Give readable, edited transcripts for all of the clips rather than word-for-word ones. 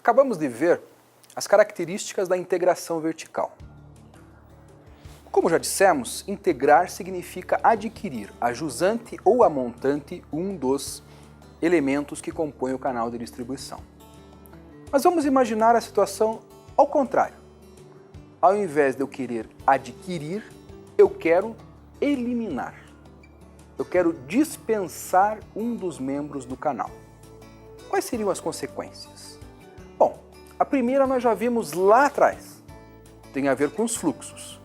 Acabamos de ver as características da integração vertical. Como já dissemos, integrar significa adquirir a jusante ou a montante um dos elementos que compõem o canal de distribuição. Mas vamos imaginar a situação ao contrário. Ao invés de eu querer adquirir, eu quero eliminar. Eu quero dispensar um dos membros do canal. Quais seriam as consequências? Bom, a primeira nós já vimos lá atrás. Tem a ver com os fluxos.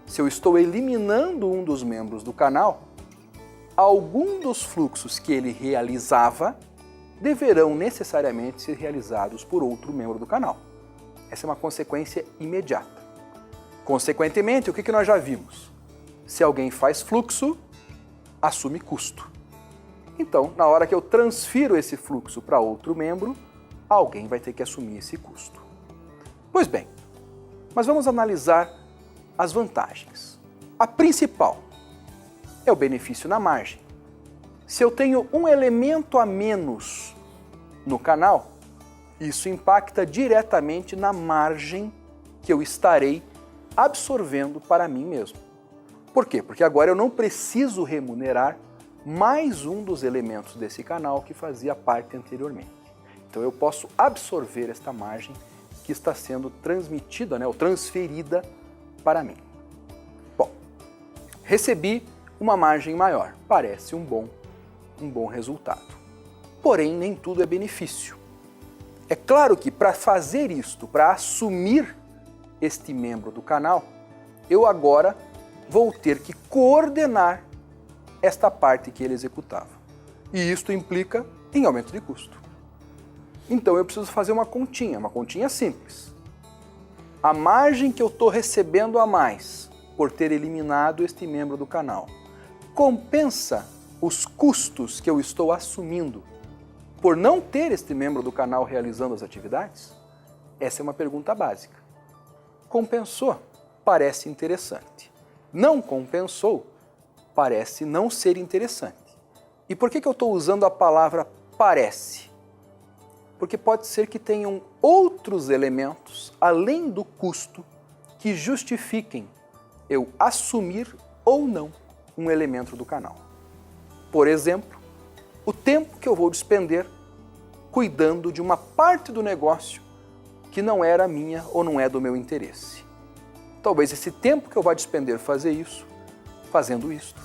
Se eu estou eliminando um dos membros do canal, algum dos fluxos que ele realizava deverão necessariamente ser realizados por outro membro do canal. Essa é uma consequência imediata. Consequentemente, o que nós já vimos? Se alguém faz fluxo, assume custo. Então, na hora que eu transfiro esse fluxo para outro membro, alguém vai ter que assumir esse custo. Pois bem, mas vamos analisar as vantagens. A principal é o benefício na margem. Se eu tenho um elemento a menos no canal, isso impacta diretamente na margem que eu estarei absorvendo para mim mesmo. Por quê? Porque agora eu não preciso remunerar mais um dos elementos desse canal que fazia parte anteriormente. Então eu posso absorver esta margem que está sendo transmitida, ou transferida para mim. Bom, recebi uma margem maior, parece um bom resultado. Porém, nem tudo é benefício. É claro que para fazer isto, para assumir este membro do canal, eu agora vou ter que coordenar esta parte que ele executava. E isto implica em aumento de custo. Então eu preciso fazer uma continha simples. A margem que eu estou recebendo a mais por ter eliminado este membro do canal compensa os custos que eu estou assumindo por não ter este membro do canal realizando as atividades? Essa é uma pergunta básica. Compensou? Parece interessante. Não compensou? Parece não ser interessante. E por que eu estou usando a palavra parece? Porque pode ser que tenham outros elementos, além do custo, que justifiquem eu assumir ou não um elemento do canal. Por exemplo, o tempo que eu vou despender cuidando de uma parte do negócio que não era minha ou não é do meu interesse. Talvez esse tempo que eu vá despender fazendo isto,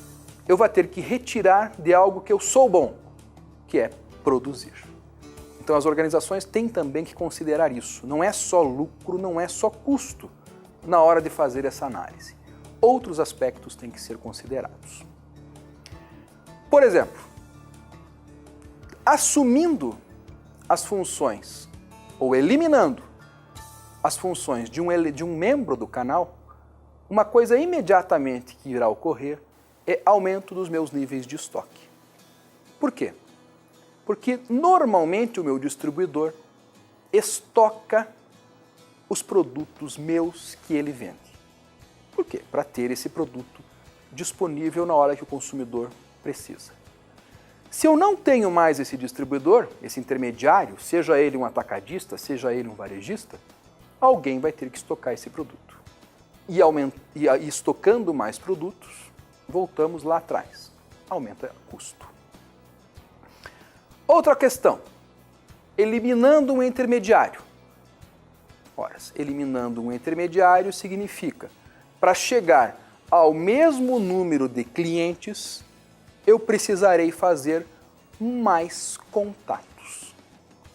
eu vá ter que retirar de algo que eu sou bom, que é produzir. Então as organizações têm também que considerar isso. Não é só lucro, não é só custo na hora de fazer essa análise. Outros aspectos têm que ser considerados. Por exemplo, assumindo as funções ou eliminando as funções de um membro do canal, uma coisa imediatamente que irá ocorrer é aumento dos meus níveis de estoque. Por quê? Porque normalmente o meu distribuidor estoca os produtos meus que ele vende. Por quê? Para ter esse produto disponível na hora que o consumidor precisa. Se eu não tenho mais esse distribuidor, esse intermediário, seja ele um atacadista, seja ele um varejista, alguém vai ter que estocar esse produto. E estocando mais produtos, voltamos lá atrás. Aumenta o custo. Outra questão, eliminando um intermediário. Ora, eliminando um intermediário significa, para chegar ao mesmo número de clientes, eu precisarei fazer mais contatos.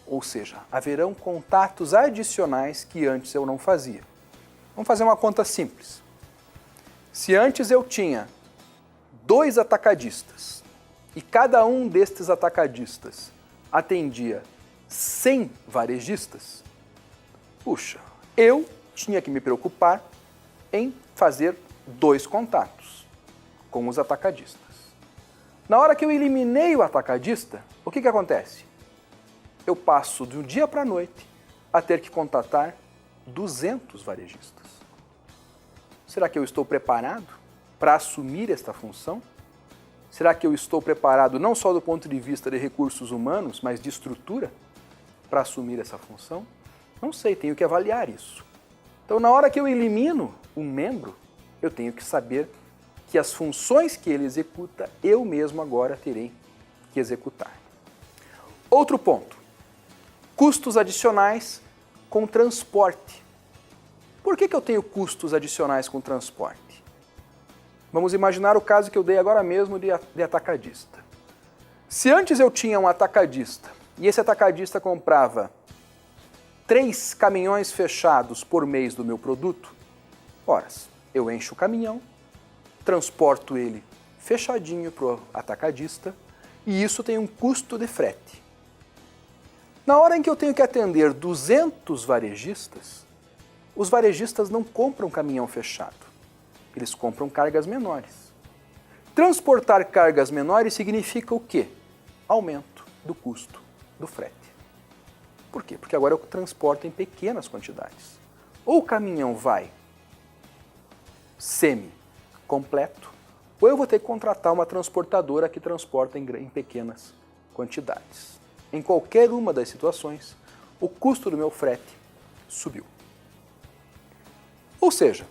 Ou seja, haverão contatos adicionais que antes eu não fazia. Vamos fazer uma conta simples. Se antes eu tinha 2 atacadistas e cada um destes atacadistas atendia 100 varejistas, puxa, eu tinha que me preocupar em fazer 2 contatos com os atacadistas. Na hora que eu eliminei o atacadista, o que acontece? Eu passo de um dia para a noite a ter que contatar 200 varejistas. Será que eu estou preparado para assumir esta função? Será que eu estou preparado não só do ponto de vista de recursos humanos, mas de estrutura para assumir essa função? Não sei, tenho que avaliar isso. Então, na hora que eu elimino um membro, eu tenho que saber que as funções que ele executa, eu mesmo agora terei que executar. Outro ponto, custos adicionais com transporte. Por que eu tenho custos adicionais com transporte? Vamos imaginar o caso que eu dei agora mesmo de atacadista. Se antes eu tinha um atacadista e esse atacadista comprava 3 caminhões fechados por mês do meu produto, ora, eu encho o caminhão, transporto ele fechadinho para o atacadista e isso tem um custo de frete. Na hora em que eu tenho que atender 200 varejistas, os varejistas não compram caminhão fechado, eles compram cargas menores. Transportar cargas menores significa o quê? Aumento do custo do frete. Por quê? Porque agora eu transporto em pequenas quantidades. Ou o caminhão vai semi-completo, ou eu vou ter que contratar uma transportadora que transporta em pequenas quantidades. Em qualquer uma das situações, o custo do meu frete subiu. Ou seja,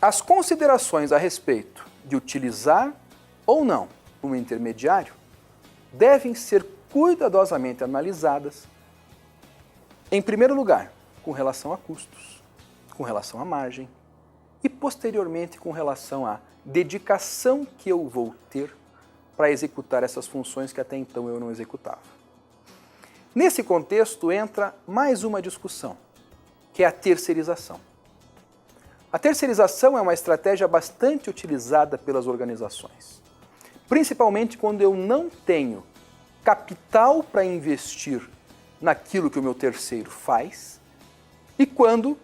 as considerações a respeito de utilizar ou não um intermediário devem ser cuidadosamente analisadas, em primeiro lugar, com relação a custos, com relação à margem e, posteriormente, com relação à dedicação que eu vou ter para executar essas funções que até então eu não executava. Nesse contexto entra mais uma discussão, que é a terceirização. A terceirização é uma estratégia bastante utilizada pelas organizações, principalmente quando eu não tenho capital para investir naquilo que o meu terceiro faz e quando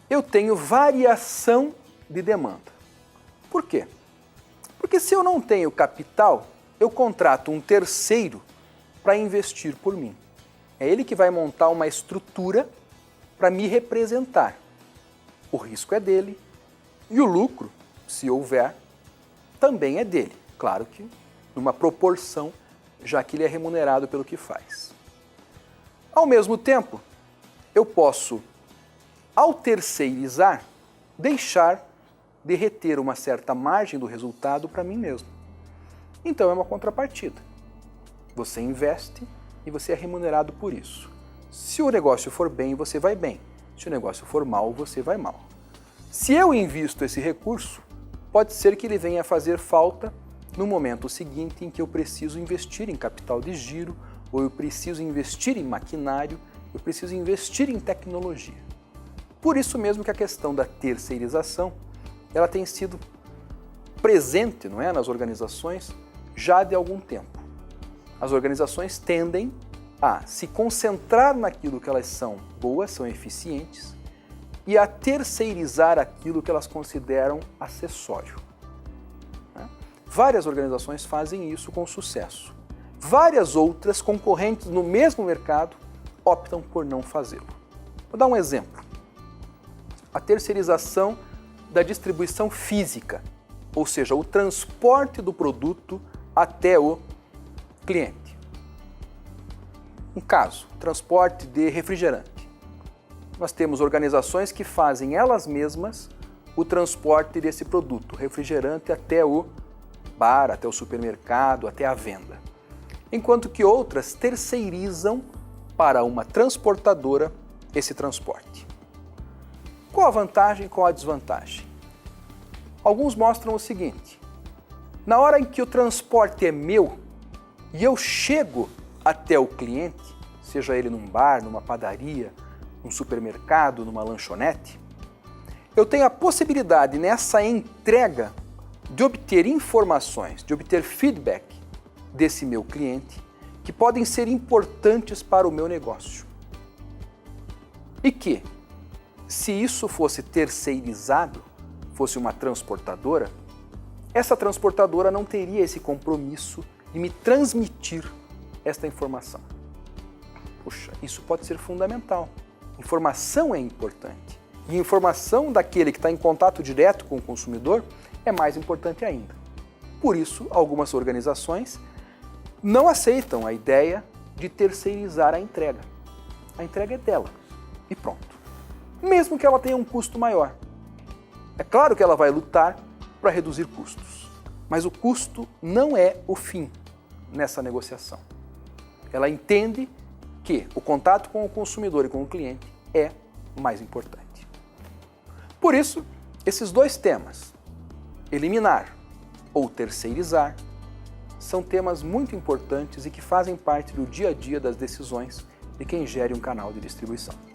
eu tenho variação de demanda. Por quê? Porque se eu não tenho capital, eu contrato um terceiro para investir por mim. É ele que vai montar uma estrutura para me representar. O risco é dele e o lucro, se houver, também é dele. Claro que numa proporção, já que ele é remunerado pelo que faz. Ao mesmo tempo, eu posso, ao terceirizar, deixar de reter uma certa margem do resultado para mim mesmo. Então é uma contrapartida. Você investe e você é remunerado por isso. Se o negócio for bem, você vai bem. Se o negócio for mal, você vai mal. Se eu invisto esse recurso, pode ser que ele venha a fazer falta no momento seguinte em que eu preciso investir em capital de giro, ou eu preciso investir em maquinário, eu preciso investir em tecnologia. Por isso mesmo que a questão da terceirização, ela tem sido presente, não é, nas organizações já de algum tempo. As organizações tendem a se concentrar naquilo que elas são boas, são eficientes, e a terceirizar aquilo que elas consideram acessório. Várias organizações fazem isso com sucesso. Várias outras concorrentes no mesmo mercado optam por não fazê-lo. Vou dar um exemplo. A terceirização da distribuição física, ou seja, o transporte do produto até o cliente. Um caso, transporte de refrigerante. Nós temos organizações que fazem elas mesmas o transporte desse produto, refrigerante, até o bar, até o supermercado, até a venda. Enquanto que outras terceirizam para uma transportadora esse transporte. Qual a vantagem e qual a desvantagem? Alguns mostram o seguinte: na hora em que o transporte é meu e eu chego até o cliente, seja ele num bar, numa padaria, num supermercado, numa lanchonete, eu tenho a possibilidade nessa entrega de obter informações, de obter feedback desse meu cliente que podem ser importantes para o meu negócio. E que, se isso fosse terceirizado, fosse uma transportadora, essa transportadora não teria esse compromisso de me transmitir esta informação. Puxa, isso pode ser fundamental. Informação é importante. E informação daquele que está em contato direto com o consumidor é mais importante ainda. Por isso, algumas organizações não aceitam a ideia de terceirizar a entrega. A entrega é dela. e pronto. Mesmo que ela tenha um custo maior. É claro que ela vai lutar para reduzir custos, mas o custo não é o fim nessa negociação. Ela entende que o contato com o consumidor e com o cliente é mais importante. Por isso, esses dois temas, eliminar ou terceirizar, são temas muito importantes e que fazem parte do dia a dia das decisões de quem gere um canal de distribuição.